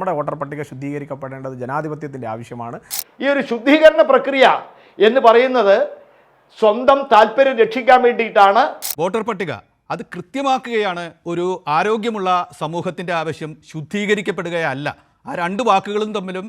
നമ്മുടെ വോട്ടർ പട്ടിക ശുദ്ധീകരിക്കപ്പെടേണ്ടത് ജനാധിപത്യത്തിൻ്റെ ആവശ്യമാണ്. ഈ ഒരു ശുദ്ധീകരണ പ്രക്രിയ എന്ന് പറയുന്നത് സ്വന്തം താല്പര്യം രക്ഷിക്കാൻ വേണ്ടിയിട്ടാണ്. വോട്ടർ പട്ടിക അത് കൃത്യമാക്കുകയാണ് ഒരു ആരോഗ്യമുള്ള സമൂഹത്തിൻ്റെ ആവശ്യം, ശുദ്ധീകരിക്കപ്പെടുകയല്ല. ആ രണ്ട് വാക്കുകളും തമ്മിലും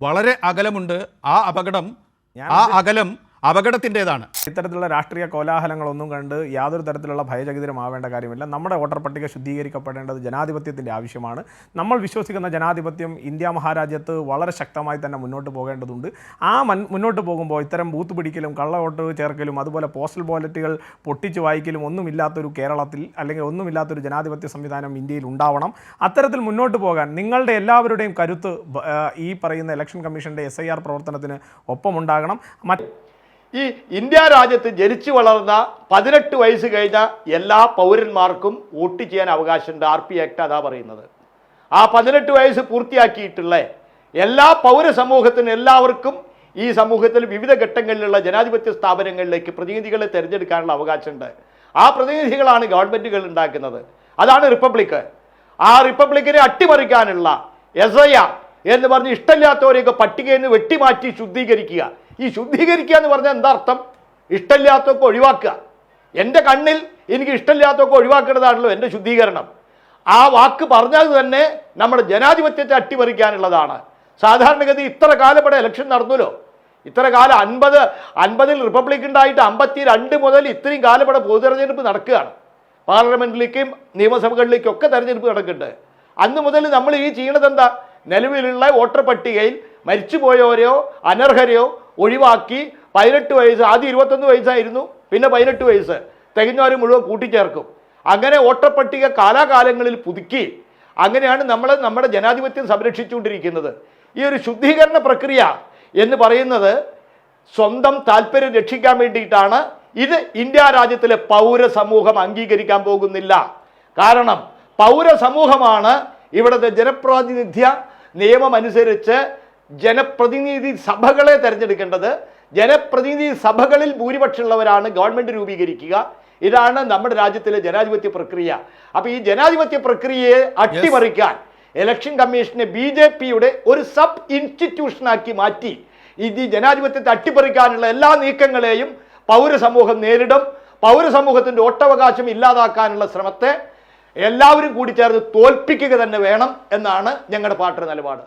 വളരെ അകലമുണ്ട്. ആ അകലം അപകടത്തിൻ്റെതാണ്. ഇത്തരത്തിലുള്ള രാഷ്ട്രീയ കോലാഹലങ്ങളൊന്നും കണ്ട് യാതൊരു തരത്തിലുള്ള ഭയചകിതരമാവേണ്ട കാര്യമില്ല. നമ്മുടെ വോട്ടർ പട്ടിക ശുദ്ധീകരിക്കപ്പെടേണ്ടത് ജനാധിപത്യത്തിൻ്റെ ആവശ്യമാണ്. നമ്മൾ വിശ്വസിക്കുന്ന ജനാധിപത്യം ഇന്ത്യ മഹാരാജ്യത്ത് വളരെ ശക്തമായി തന്നെ മുന്നോട്ട് പോകേണ്ടതുണ്ട്. മുന്നോട്ട് പോകുമ്പോൾ ഇത്തരം ബൂത്ത് പിടിക്കലും കള്ളവോട്ട് ചേർക്കലും അതുപോലെ പോസ്റ്റൽ ബാലറ്റുകൾ പൊട്ടിച്ച് വായിക്കലും ഒന്നുമില്ലാത്തൊരു കേരളത്തിൽ അല്ലെങ്കിൽ ഒന്നുമില്ലാത്തൊരു ജനാധിപത്യ സംവിധാനം ഇന്ത്യയിൽ ഉണ്ടാവണം. അത്തരത്തിൽ മുന്നോട്ട് പോകാൻ നിങ്ങളുടെ എല്ലാവരുടെയും കരുത്ത് ഈ പറയുന്ന ഇലക്ഷൻ കമ്മീഷൻ്റെ SIR പ്രവർത്തനത്തിന് ഒപ്പമുണ്ടാകണം. ഈ ഇന്ത്യ രാജ്യത്ത് ജനിച്ചു വളർന്ന 18 വയസ്സ് കഴിഞ്ഞ എല്ലാ പൗരന്മാർക്കും വോട്ട് ചെയ്യാൻ അവകാശമുണ്ട്. RP ആക്ട് അതാ പറയുന്നത്. ആ 18 വയസ്സ് പൂർത്തിയാക്കിയിട്ടുള്ള എല്ലാ പൗരസമൂഹത്തിനും എല്ലാവർക്കും ഈ സമൂഹത്തിൽ വിവിധ ഘട്ടങ്ങളിലുള്ള ജനാധിപത്യ സ്ഥാപനങ്ങളിലേക്ക് പ്രതിനിധികളെ തിരഞ്ഞെടുക്കാനുള്ള അവകാശമുണ്ട്. ആ പ്രതിനിധികളാണ് ഗവൺമെൻറ്റുകൾ ഉണ്ടാക്കുന്നത്. അതാണ് റിപ്പബ്ലിക്ക്. ആ റിപ്പബ്ലിക്കിനെ അട്ടിമറിക്കാനുള്ള SIR എന്ന് പറഞ്ഞ് ഇഷ്ടമില്ലാത്തവരെയൊക്കെ പട്ടികയിൽ നിന്ന് വെട്ടിമാറ്റി ശുദ്ധീകരിക്കുക. ഈ ശുദ്ധീകരിക്കുക എന്ന് പറഞ്ഞാൽ എന്താ അർത്ഥം? ഇഷ്ടമില്ലാത്തതൊക്കെ ഒഴിവാക്കുക. എൻ്റെ കണ്ണിൽ എനിക്ക് ഇഷ്ടമില്ലാത്തതൊക്കെ ഒഴിവാക്കേണ്ടതാണല്ലോ എൻ്റെ ശുദ്ധീകരണം. ആ വാക്ക് പറഞ്ഞാൽ തന്നെ നമ്മുടെ ജനാധിപത്യത്തെ അട്ടിമറിക്കാനുള്ളതാണ്. സാധാരണഗതി ഇത്ര കാലം ഇവിടെ ഇലക്ഷൻ നടന്നല്ലോ. ഇത്ര കാലം 50 റിപ്പബ്ലിക് ഉണ്ടായിട്ട് 52 മുതൽ ഇത്രയും കാലം ഇവിടെ പൊതു തെരഞ്ഞെടുപ്പ് നടക്കുകയാണ്. പാർലമെൻറ്റിലേക്കും നിയമസഭകളിലേക്കും ഒക്കെ തെരഞ്ഞെടുപ്പ് നടക്കുന്നുണ്ട്. അന്ന് മുതൽ നമ്മൾ ഈ ചെയ്യണത് എന്താ? നിലവിലുള്ള വോട്ടർ പട്ടികയിൽ മരിച്ചുപോയവരെയോ അനർഹരെയോ ഒഴിവാക്കി 18 വയസ്സ്, ആദ്യം 21 വയസ്സായിരുന്നു, പിന്നെ 18 വയസ്സ് തികഞ്ഞവരെ മുഴുവൻ കൂട്ടിച്ചേർക്കും. അങ്ങനെ വോട്ടർ പട്ടിക കാലാകാലങ്ങളിൽ പുതുക്കി അങ്ങനെയാണ് നമ്മൾ നമ്മുടെ ജനാധിപത്യം സംരക്ഷിച്ചുകൊണ്ടിരിക്കുന്നത്. ഈ ഒരു ശുദ്ധീകരണ പ്രക്രിയ എന്ന് പറയുന്നത് സ്വന്തം താല്പര്യം രക്ഷിക്കാൻ വേണ്ടിയിട്ടാണ്. ഇത് ഇന്ത്യ രാജ്യത്തിലെ പൗരസമൂഹം അംഗീകരിക്കാൻ പോകുന്നില്ല. കാരണം പൗരസമൂഹമാണ് ഇവിടുത്തെ ജനപ്രാതിനിധ്യ നിയമം അനുസരിച്ച് ജനപ്രതിനിധി സഭകളെ തിരഞ്ഞെടുക്കേണ്ടത്. ജനപ്രതിനിധി സഭകളിൽ ഭൂരിപക്ഷമുള്ളവരാണ് ഗവൺമെൻറ് രൂപീകരിക്കുക. ഇതാണ് നമ്മുടെ രാജ്യത്തിലെ ജനാധിപത്യ പ്രക്രിയ. അപ്പോൾ ഈ ജനാധിപത്യ പ്രക്രിയയെ അട്ടിമറിക്കാൻ ഇലക്ഷൻ കമ്മീഷനെ BJPയുടെ ഒരു സബ് ഇൻസ്റ്റിറ്റ്യൂഷനാക്കി മാറ്റി ഈ ജനാധിപത്യത്തെ അട്ടിമറിക്കാനുള്ള എല്ലാ നീക്കങ്ങളെയും പൗരസമൂഹം നേരിടും. പൗരസമൂഹത്തിൻ്റെ വോട്ടവകാശം ഇല്ലാതാക്കാനുള്ള ശ്രമത്തെ എല്ലാവരും കൂടി ചേർന്ന് തോൽപ്പിക്കുക തന്നെ വേണം എന്നാണ് ഞങ്ങളുടെ പാർട്ടിയുടെ നിലപാട്.